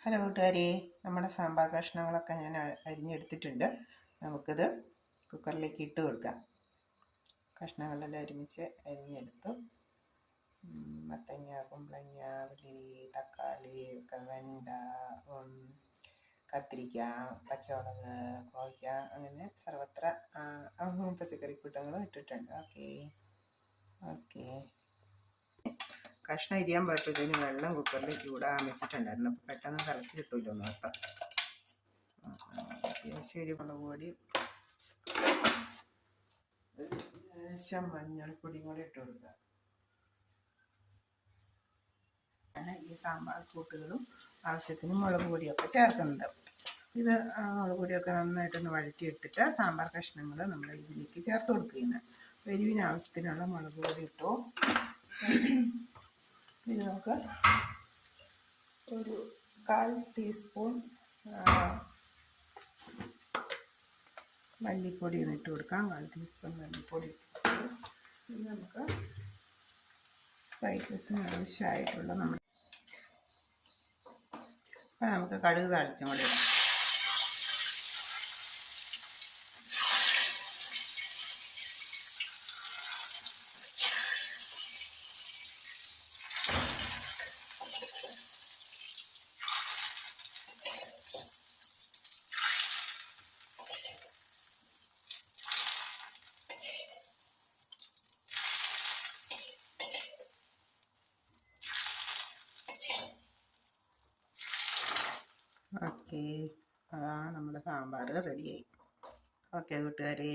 Hello കൂട്ടുകാരെ, നമ്മുടെ സാമ്പാർ കഷ്ണങ്ങളൊക്കെ ഞാൻ അരിഞ്ഞെടുത്തിട്ടുണ്ട്. നമുക്കിത് കുക്കറിലേക്ക് ഇട്ട് കൊടുക്കാം. കഷ്ണങ്ങളെല്ലാം ഒരുമിച്ച് അരിഞ്ഞെടുത്തു. മത്തങ്ങ, കുമ്പളങ്ങ, ഉള്ളി, തക്കാളി, വെണ്ട, കത്തിരിക്ക, പച്ചമുളക്, കോവയ്ക്ക, അങ്ങനെ സർവത്ര പച്ചക്കറി കൂട്ടങ്ങളും ഇട്ടിട്ടുണ്ട്. ഓക്കെ കഷ്ണം അരിയാൻ പറ്റത്തിന് വെള്ളം കുക്കറിൽ ചൂടാകാൻ വെച്ചിട്ടുണ്ടായിരുന്നു. അപ്പോൾ പെട്ടെന്ന് തിളച്ച് കിട്ടുമല്ലോ നോക്കാം. ശരി, മുളക് പൊടി, ലേശം മഞ്ഞൾപ്പൊടിയും കൂടി ഇട്ട് കൊടുക്കുക. ഈ സാമ്പാർ കൂട്ടുകളും ആവശ്യത്തിന് മുളക് പൊടിയൊക്കെ ചേർക്കുന്നുണ്ട്. ഇത് മുളക് പൊടിയൊക്കെ നന്നായിട്ടൊന്ന് വഴറ്റിയെടുത്തിട്ട് സാമ്പാർ കഷ്ണങ്ങൾ നമ്മൾ ഇതിലേക്ക് ചേർത്ത് കൊടുക്കുകയാണ്. എരിവിന് ആവശ്യത്തിനുള്ള മുളക് പൊടി ഇട്ടു. ഇത് നമുക്ക് ഒരു 1/4 ടീസ്പൂൺ മല്ലിപ്പൊടി ഇട്ട് കൊടുക്കാം. 1/4 ടീസ്പൂൺ മല്ലിപ്പൊടി. ഇത് നമുക്ക് സ്പൈസസിന് ആവശ്യമായിട്ടുള്ള നമുക്ക് കടുക് താളിച്ചും കൂടി ഇടാം. ഓക്കെ, അതാണ് നമ്മുടെ സാമ്പാർ റെഡിയായി. ഓക്കെ കൂട്ടുകാരെ.